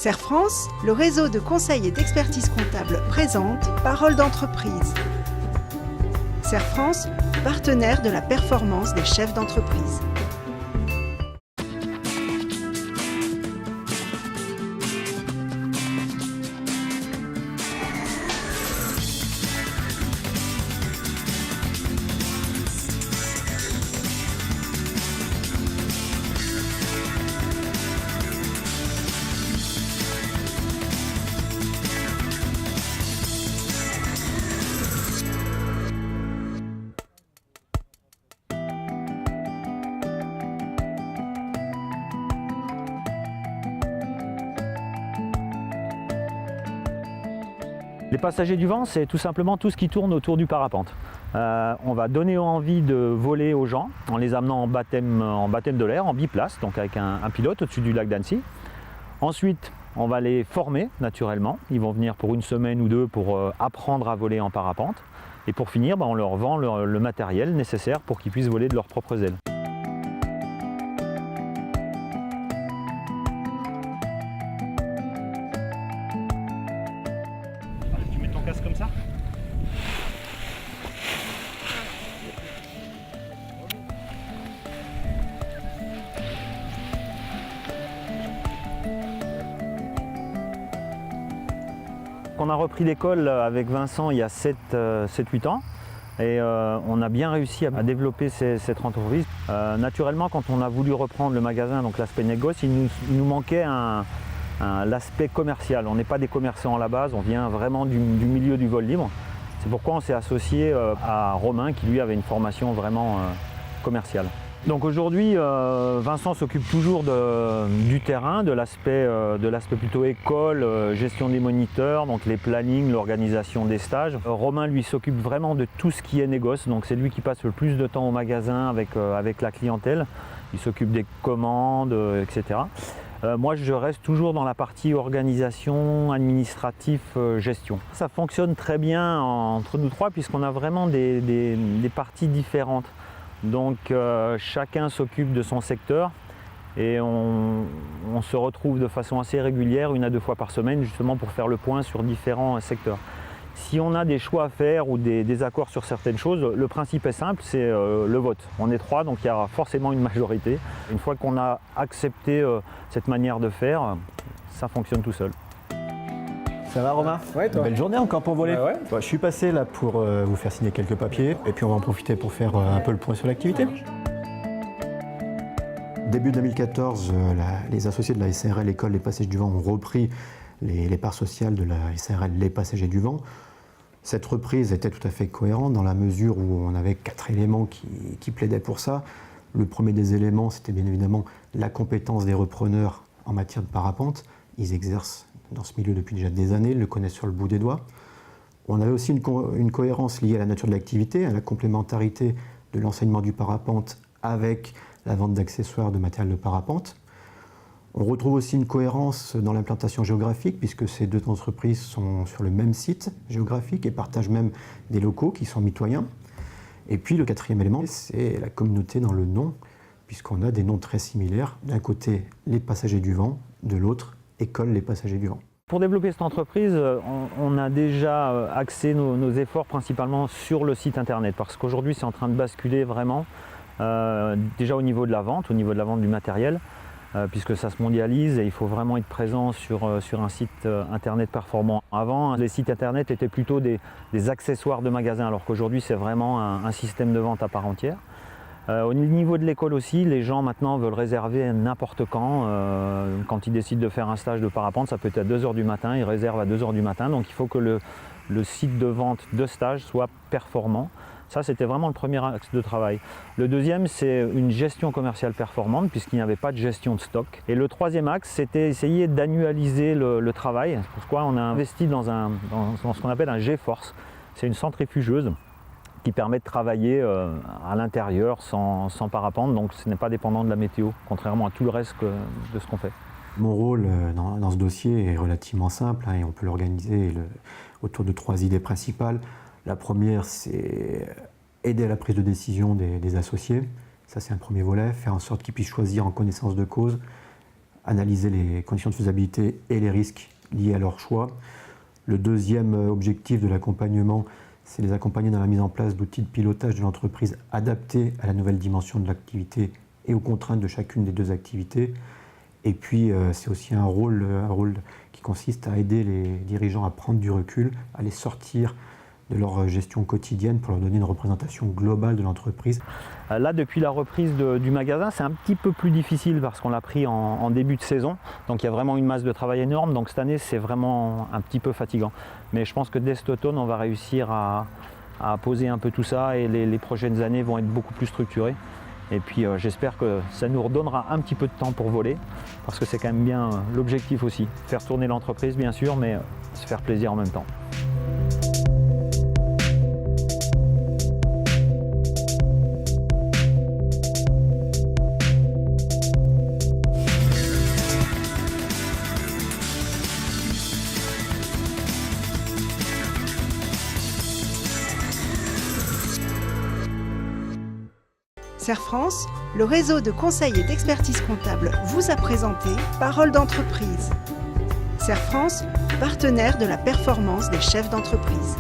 Serre France, le réseau de conseil et d'expertise comptable présente Parole d'entreprise. Serre France, partenaire de la performance des chefs d'entreprise. Les passagers du vent, c'est tout simplement tout ce qui tourne autour du parapente. On va donner envie de voler aux gens en les amenant en baptême de l'air, en biplace, donc avec un pilote au-dessus du lac d'Annecy. Ensuite, on va les former naturellement. Ils vont venir pour une semaine ou deux pour apprendre à voler en parapente. Et pour finir, on leur vend le matériel nécessaire pour qu'ils puissent voler de leurs propres ailes. Tu mets ton casque comme ça ? On a repris l'école avec Vincent il y a 7-8 ans et on a bien réussi à développer cette entreprise. Naturellement, quand on a voulu reprendre le magasin, donc l'aspect négoce, il nous manquait l'aspect commercial. On n'est pas des commerçants à la base, on vient vraiment du milieu du vol libre. C'est pourquoi on s'est associé à Romain qui lui avait une formation vraiment commerciale. Donc aujourd'hui, Vincent s'occupe toujours du terrain, de l'aspect plutôt école, gestion des moniteurs, donc les plannings, l'organisation des stages. Romain lui s'occupe vraiment de tout ce qui est négoce, donc c'est lui qui passe le plus de temps au magasin avec la clientèle. Il s'occupe des commandes, etc. Moi je reste toujours dans la partie organisation, administratif, gestion. Ça fonctionne très bien entre nous trois puisqu'on a vraiment des parties différentes. Donc chacun s'occupe de son secteur et on se retrouve de façon assez régulière, 1 à 2 fois par semaine, justement pour faire le point sur différents secteurs. Si on a des choix à faire ou des désaccords sur certaines choses, le principe est simple, c'est le vote. On est 3, donc il y aura forcément une majorité. Une fois qu'on a accepté cette manière de faire, ça fonctionne tout seul. Ça va Romain? Ouais, toi. Belle journée encore pour voler. Bah ouais. Je suis passé là pour vous faire signer quelques papiers et puis on va en profiter pour faire un peu le point sur l'activité. Début 2014, les associés de la SARL École Les Passagers du Vent ont repris les parts sociales de la SARL Les Passagers du Vent. Cette reprise était tout à fait cohérente dans la mesure où on avait 4 éléments qui plaidaient pour ça. Le premier des éléments, c'était bien évidemment la compétence des repreneurs en matière de parapente. Ils exercent dans ce milieu depuis déjà des années, le connaissent sur le bout des doigts. On avait aussi une cohérence liée à la nature de l'activité, à la complémentarité de l'enseignement du parapente avec la vente d'accessoires de matériel de parapente. On retrouve aussi une cohérence dans l'implantation géographique, puisque ces deux entreprises sont sur le même site géographique et partagent même des locaux qui sont mitoyens. Et puis le quatrième élément, c'est la communauté dans le nom, puisqu'on a des noms très similaires. D'un côté, les Passagers du Vent, de l'autre, École Les Passagers du Vent. Pour développer cette entreprise, on a déjà axé nos efforts principalement sur le site internet parce qu'aujourd'hui c'est en train de basculer vraiment déjà au niveau de la vente du matériel puisque ça se mondialise et il faut vraiment être présent sur un site internet performant. Avant, les sites internet étaient plutôt des accessoires de magasins alors qu'aujourd'hui c'est vraiment un système de vente à part entière. Au niveau de l'école aussi, les gens maintenant veulent réserver n'importe quand ils décident de faire un stage de parapente, ça peut être à 2 h du matin, ils réservent à 2 h du matin, donc il faut que le site de vente de stage soit performant. Ça, c'était vraiment le premier axe de travail. Le deuxième, c'est une gestion commerciale performante, puisqu'il n'y avait pas de gestion de stock. Et le troisième axe, c'était essayer d'annualiser le travail. C'est pourquoi on a investi dans ce qu'on appelle un G-Force. C'est une centrifugeuse qui permet de travailler à l'intérieur sans parapente, donc ce n'est pas dépendant de la météo, contrairement à tout le reste de ce qu'on fait. Mon rôle dans ce dossier est relativement simple et on peut l'organiser autour de 3 idées principales. La première, c'est aider à la prise de décision des associés. Ça, c'est un premier volet, faire en sorte qu'ils puissent choisir en connaissance de cause analyser les conditions de faisabilité et les risques liés à leur choix. Le deuxième objectif de l'accompagnement, c'est les accompagner dans la mise en place d'outils de pilotage de l'entreprise adaptés à la nouvelle dimension de l'activité et aux contraintes de chacune des deux activités. Et puis, c'est aussi un rôle qui consiste à aider les dirigeants à prendre du recul, à les sortir de leur gestion quotidienne pour leur donner une représentation globale de l'entreprise. Là, depuis la reprise du magasin, c'est un petit peu plus difficile parce qu'on l'a pris en début de saison. Donc il y a vraiment une masse de travail énorme. Donc cette année, c'est vraiment un petit peu fatigant. Mais je pense que dès cet automne, on va réussir à poser un peu tout ça et les prochaines années vont être beaucoup plus structurées. Et puis j'espère que ça nous redonnera un petit peu de temps pour voler parce que c'est quand même bien l'objectif aussi. Faire tourner l'entreprise, bien sûr, mais se faire plaisir en même temps. Serre France, le réseau de conseil et d'expertise comptable vous a présenté Parole d'entreprise. Serre France, partenaire de la performance des chefs d'entreprise.